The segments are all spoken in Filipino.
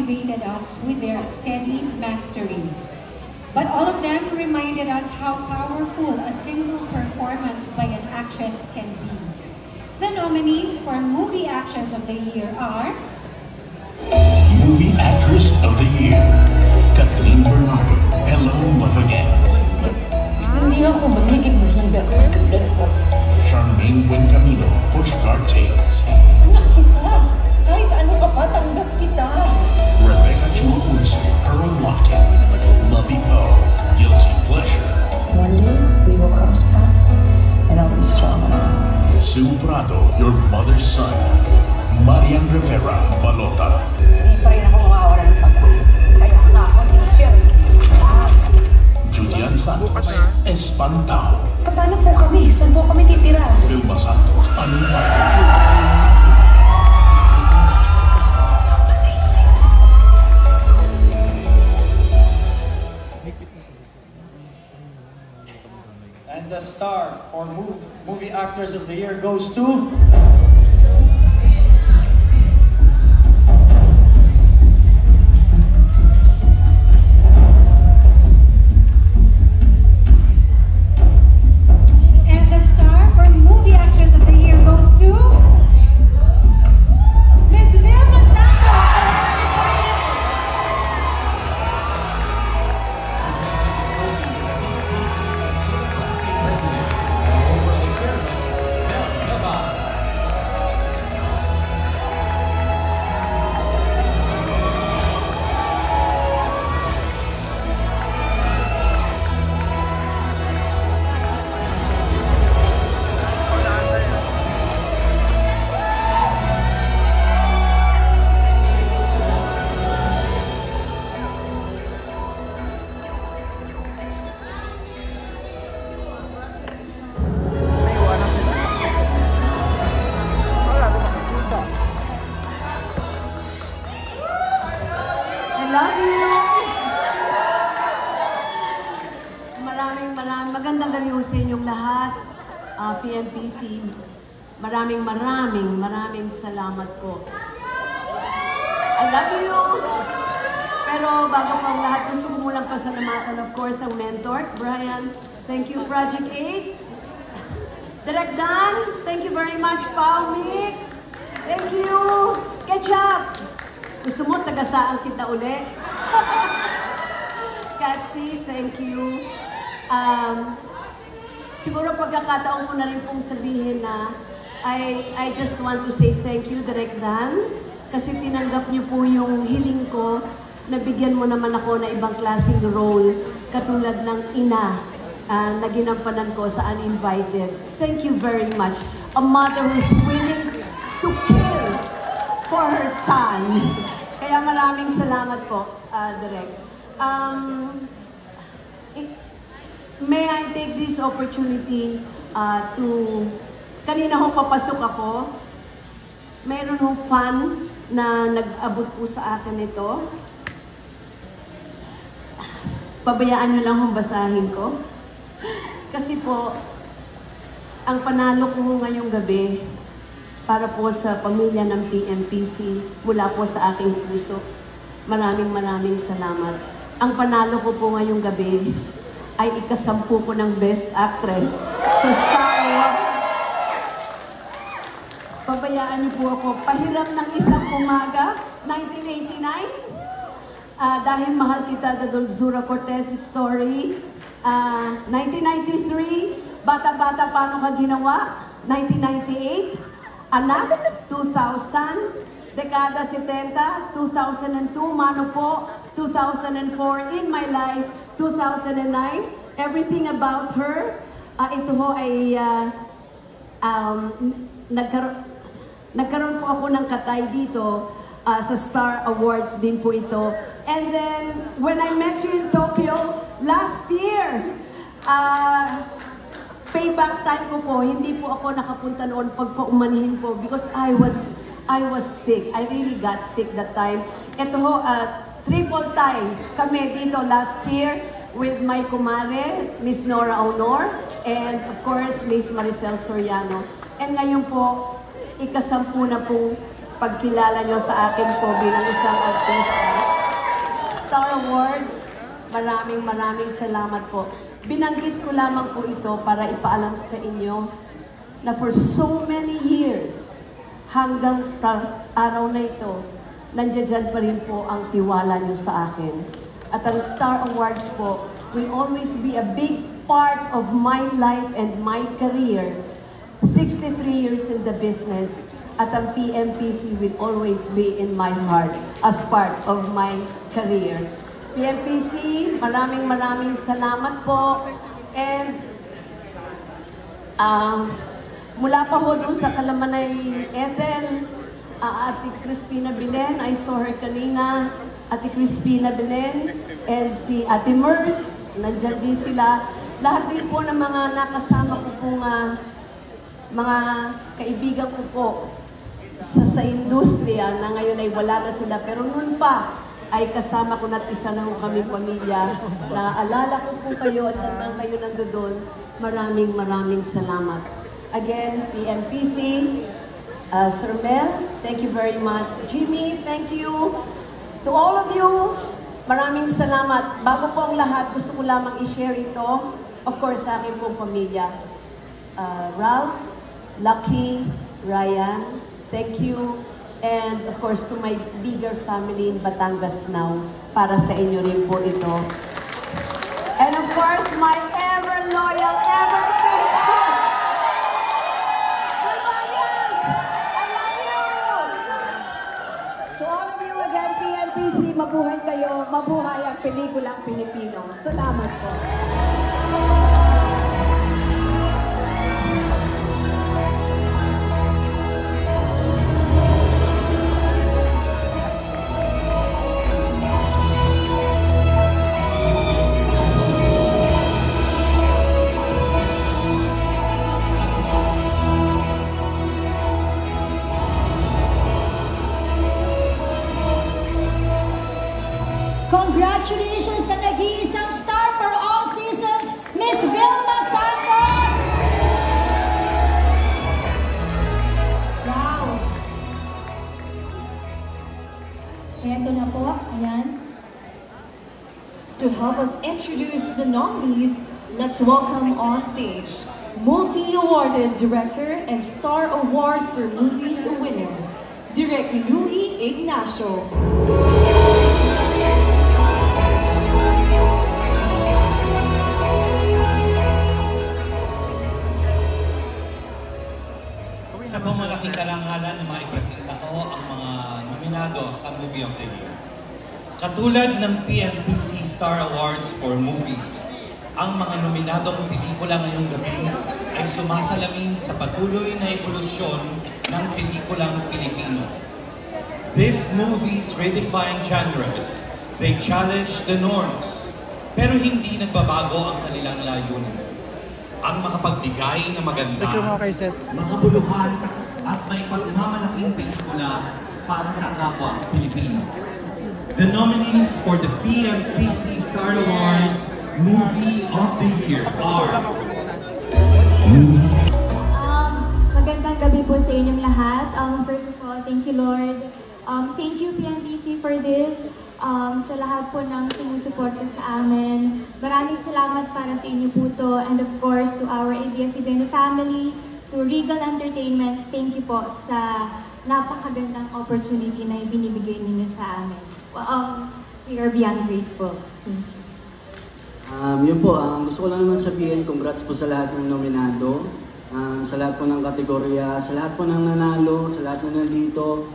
captivated us with their steady mastery. But all of them reminded us how powerful a single performance by an actress can be. The nominees for Movie Actress of the Year are... Movie Actress of the Year, Catherine Bernardo, Hello Love Again. Hindi ako magiging mahiga ko. Charmaine Buencamino, Pushcart Tales. Anak kita! Kahit ano ka pa, tanggap kita! Rebecca Chua-Unso, Pearl Lockton, Lovey O, Guilty Pleasure. One day, we will cross paths, and I'll be strong enough. Sue Prado, Your Mother's Son. Marian Rivera, Balota. Hindi pa rin ako mawawala ng pag-asa. Kaya nga ako sinishare. Julian Santos, Espantao. Paano po kami? Saan po kami titira? Vilma Santos, Unwired. And the star or movie actors of the year goes to... And the star for Movie Actress of the Year goes to... Miss Vilma Santos! Love you! Magandang gabi sa inyong lahat. PMPC, maraming salamat po. I love you! Pero bago pang lahat, gusto ko munang pasalamatan, of course, ang mentor, Brian. Thank you, Project 8. Direk Dan, thank you very much, Pao Mick. Thank you, Ketchup. Gusto mo, sagasaan kita uli? Katsi, thank you. Siguro pagkakataon ko na rin pong sabihin na I just want to say thank you, Direk Dan, kasi tinanggap niyo po yung hiling ko na bigyan mo naman ako na ibang klaseng role katulad ng ina na ginampanan ko sa Uninvited. Thank you very much. A mother who's willing to kill for her son. Kaya maraming salamat po, Direk. May I take this opportunity to... Kanina ho papasok ako, mayroon hong fan na nag-abot po sa akin ito. Pabayaan nyo lang hong basahin ko. Kasi po, ang panalo ko ngayong gabi, para po sa pamilya ng PMPC, mula po sa aking puso. Maraming salamat. Ang panalo ko po ngayong gabi ay ika-10 ko ng Best Actress sa Star Awards. Pabayaan niyo po ako. Pahiram ng isang umaga, 1989. Dahil mahal kita, The Dulzura Cortez Story. 1993, Bata-Bata Paano Ka Ginawa? 1998. Anak, 2000, Dekada 70, 2002, Mano Po, 2004, In My Life, 2009, Everything About Her. Ito ho ay nagkaroon po ako ng katay dito sa Star Awards din po ito. And then, when I met you in Tokyo last year, payback time ko po, hindi po ako nakapunta noon pagpaumanihin po because I was sick. I really got sick that time. Ito ho, triple tie kami dito last year with my kumare, Miss Nora Honor, and of course, Miss Maricel Soriano. And ngayon po, ika-10 na pong pagkilala nyo sa akin po bilang isang artista. maraming salamat po. Binanggit ko lamang po ito para ipaalam sa inyo na for so many years, hanggang sa araw na ito, nandiyan pa rin po ang tiwala niyo sa akin. At ang Star Awards po will always be a big part of my life and my career. 63 years in the business, at ang PMPC will always be in my heart as part of my career. PMPC, maraming salamat po. And mula pa ho doon sa Kalamanay Ethel, Ate Crispina Belen, I saw her kanina, Ate Crispina Belen, and si Ate Mers, nandyan din sila. Lahat din po ng mga nakasama ko pong mga kaibigan ko po sa industriya na ngayon ay wala na sila. Pero noon pa, ay kasama ko na't isa na ho kami pamilya. Naalala ko po kayo at saan kayo nandoon. Maraming salamat. Again, PMPC, Sir Mel, thank you very much. Jimmy, thank you. To all of you, maraming salamat. Bago po ang lahat, gusto ko lamang i-share ito. Of course, sa aking pong pamilya. Ralph, Lucky, Ryan, thank you. And of course, to my bigger family in Batangas now, para sa inyo rin po ito. And of course, my ever loyal, ever faithful Albayans! I love you! To all of you again, PMPC, mabuhay kayo, mabuhay ang pelikulang Pilipino. Salamat po. Congratulations sa nag-iisang star for all seasons, Miss Vilma Santos! Wow! Eto na po, ayan. To help us introduce the nominees, let's welcome on stage multi-awarded director and Star Awards for Movies winner, Direk Louie Ignacio. Sa pamalaking karangalan na maipresenta ko ang mga nominado sa Movie of the Year. Katulad ng PMPC Star Awards for Movies, ang mga nominadong pelikula ngayong gabi ay sumasalamin sa patuloy na evolusyon ng pelikulang Pilipino. These movies redefine genres, they challenge the norms, pero hindi nagbabago ang kanilang layunin. Ang makapagbigay na maganda, makabuluhan at may pagmamalaking pelikula para sa kapwa Pilipino. The nominees for the PMPC Star Awards Movie of the Year are... Magandang gabi po sa inyong lahat. First of all, thank you Lord. Thank you PMPC for this. Sa lahat po ng sumusuporta sa amin. Maraming salamat para sa inyo po to. And of course, to our ABS-CBN family, to Regal Entertainment, thank you po sa napakagandang opportunity na ibinibigay ninyo sa amin. We are beyond grateful. Thank you. Yun po, gusto ko lang naman sabihin, congrats po sa lahat ng nominado, sa lahat po ng kategorya, sa lahat po ng nanalo, sa lahat na nandito,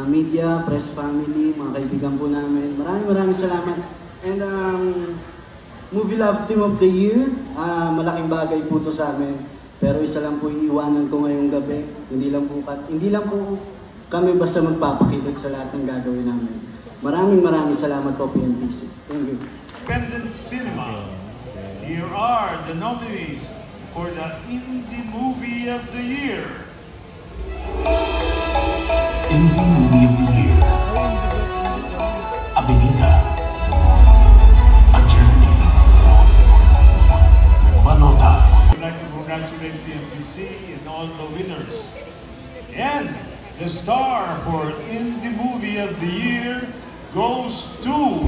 media, press family, mga kaibigan po namin. Maraming salamat. And Movie Love Team of the Year, malaking bagay po to sa amin. Pero isa lang po iiwanan ko ngayong gabi. Hindi lang po kami basta magpapakilig sa lahat ng gagawin namin. Maraming salamat po PMPC. Thank you. Independent Cinema. Here are the nominees for the Indie Movie of the Year. Indie Movie of the Year. Avenida. A Journey. Balota. I'd like to congratulate PMPC and all the winners. And the star for Indie Movie of the Year goes to...